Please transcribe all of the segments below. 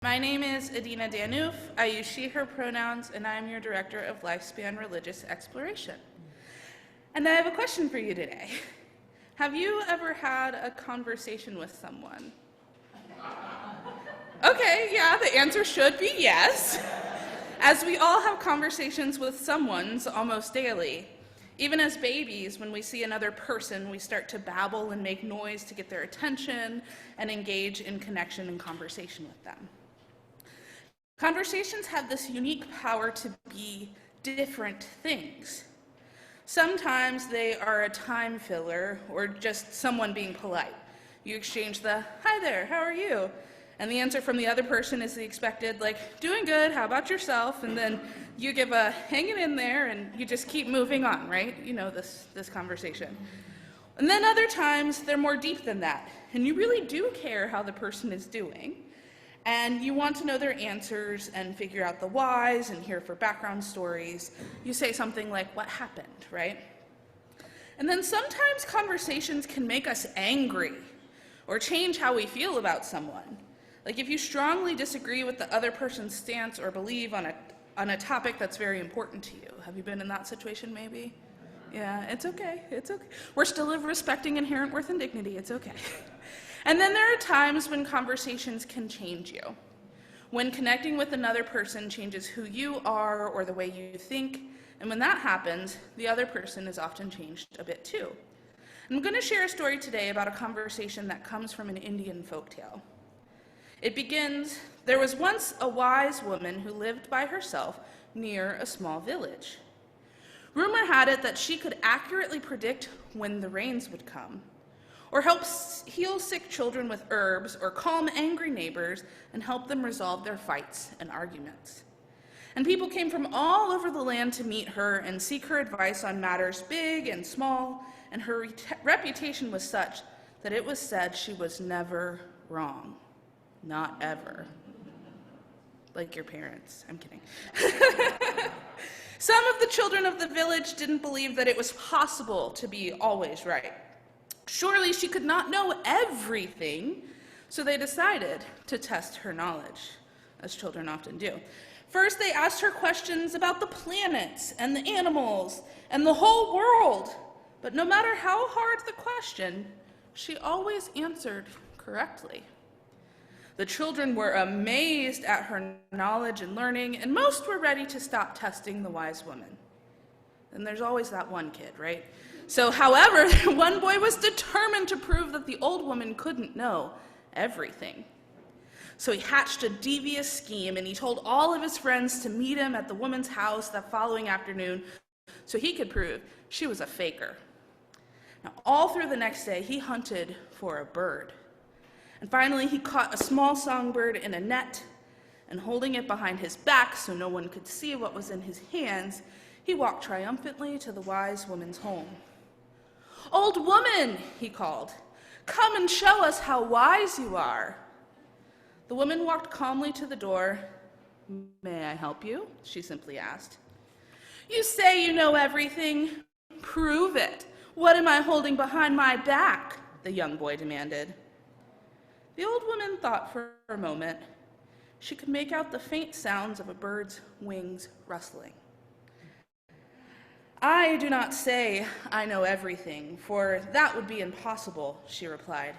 My name is Adena. I use she, her pronouns, and I'm your Director of Lifespan Religious Exploration. And I have a question for you today. Have you ever had a conversation with someone? Okay, yeah, the answer should be yes. As we all have conversations with someone almost daily. Even as babies, when we see another person, we start to babble and make noise to get their attention and engage in connection and conversation with them. Conversations have this unique power to be different things. Sometimes they are a time filler or just someone being polite. You exchange the, "Hi there, how are you?" And the answer from the other person is the expected, like, "Doing good, how about yourself?" And then you give a hanging in there and you just keep moving on, right? You know this conversation. And then other times they're more deep than that. And you really do care how the person is doing. And you want to know their answers and figure out the whys and hear for background stories. You say something like, "What happened?" right? And then sometimes conversations can make us angry or change how we feel about someone. Like if you strongly disagree with the other person's stance or belief on a topic that's very important to you. Have you been in that situation maybe? Yeah, it's okay, it's okay. We're still respecting inherent worth and dignity, it's okay. And then there are times when conversations can change you. When connecting with another person changes who you are or the way you think, and when that happens, the other person is often changed a bit too. I'm going to share a story today about a conversation that comes from an Indian folktale. It begins, there was once a wise woman who lived by herself near a small village. Rumor had it that she could accurately predict when the rains would come, or help heal sick children with herbs, or calm angry neighbors and help them resolve their fights and arguments. And people came from all over the land to meet her and seek her advice on matters big and small, and her reputation was such that it was said she was never wrong. Not ever. Like your parents. I'm kidding. Some of the children of the village didn't believe that it was possible to be always right. Surely she could not know everything, so they decided to test her knowledge, as children often do. First, they asked her questions about the planets and the animals and the whole world. But no matter how hard the question, she always answered correctly. The children were amazed at her knowledge and learning, and most were ready to stop testing the wise woman. And there's always that one kid, right? So, however, one boy was determined to prove that the old woman couldn't know everything. So he hatched a devious scheme, and he told all of his friends to meet him at the woman's house that following afternoon so he could prove she was a faker. Now, all through the next day, he hunted for a bird. And finally, he caught a small songbird in a net, and holding it behind his back so no one could see what was in his hands, he walked triumphantly to the wise woman's home. "Old woman," he called, "come and show us how wise you are." The woman walked calmly to the door. "May I help you?" she simply asked. "You say you know everything. Prove it. What am I holding behind my back?" the young boy demanded. The old woman thought for a moment. She could make out the faint sounds of a bird's wings rustling. "I do not say I know everything, for that would be impossible," she replied.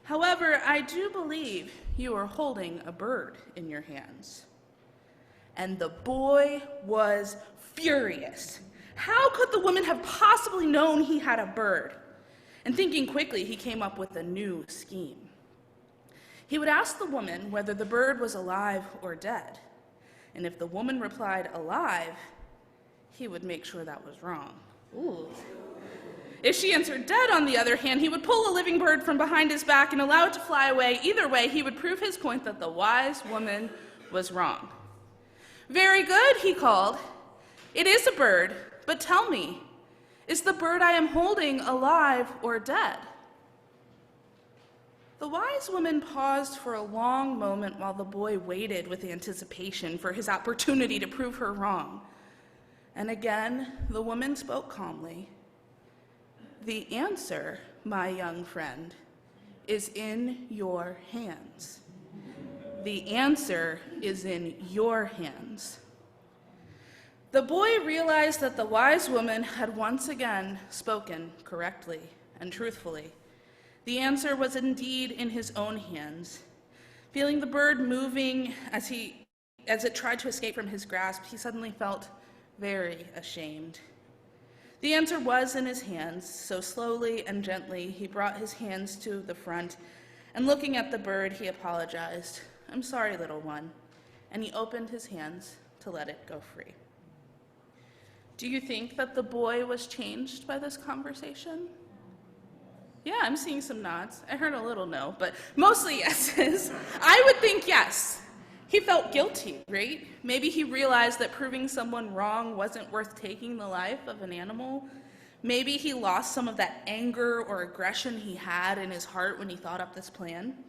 "However, I do believe you are holding a bird in your hands." And the boy was furious. How could the woman have possibly known he had a bird? And thinking quickly, he came up with a new scheme. He would ask the woman whether the bird was alive or dead. And if the woman replied alive, he would make sure that was wrong. Ooh. If she answered dead, on the other hand, he would pull a living bird from behind his back and allow it to fly away. Either way, he would prove his point that the wise woman was wrong. "Very good," he called. "It is a bird, but tell me, is the bird I am holding alive or dead?" The wise woman paused for a long moment while the boy waited with anticipation for his opportunity to prove her wrong. And again, the woman spoke calmly. "The answer, my young friend, is in your hands. the answer is in your hands. The boy realized that the wise woman had once again spoken correctly and truthfully. The answer was indeed in his own hands. Feeling the bird moving as it tried to escape from his grasp, he suddenly felt very ashamed. The answer was in his hands, so slowly and gently he brought his hands to the front, and looking at the bird, he apologized. "I'm sorry, little one," and he opened his hands to let it go free. Do you think that the boy was changed by this conversation? Yeah, I'm seeing some nods. I heard a little no, but mostly yeses. I would think yes. He felt guilty, right? Maybe he realized that proving someone wrong wasn't worth taking the life of an animal. Maybe he lost some of that anger or aggression he had in his heart when he thought up this plan.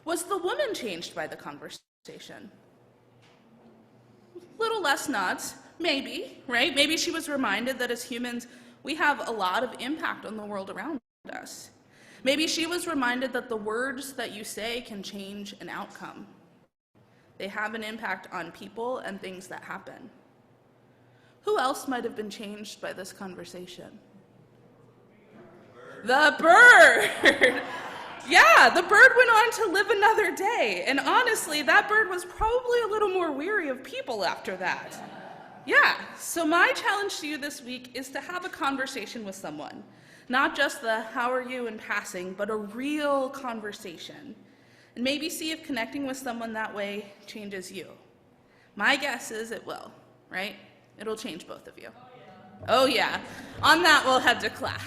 Was the woman changed by the conversation? Little less nods, maybe, right? Maybe she was reminded that as humans, we have a lot of impact on the world around us. Maybe she was reminded that the words that you say can change an outcome. They have an impact on people and things that happen. Who else might have been changed by this conversation? The bird! Yeah, the bird went on to live another day. And honestly, that bird was probably a little more weary of people after that. Yeah, so my challenge to you this week is to have a conversation with someone. Not just the how are you in passing, but a real conversation. And maybe see if connecting with someone that way changes you. My guess is it will, right? It'll change both of you. Oh yeah. On that, we'll head to class.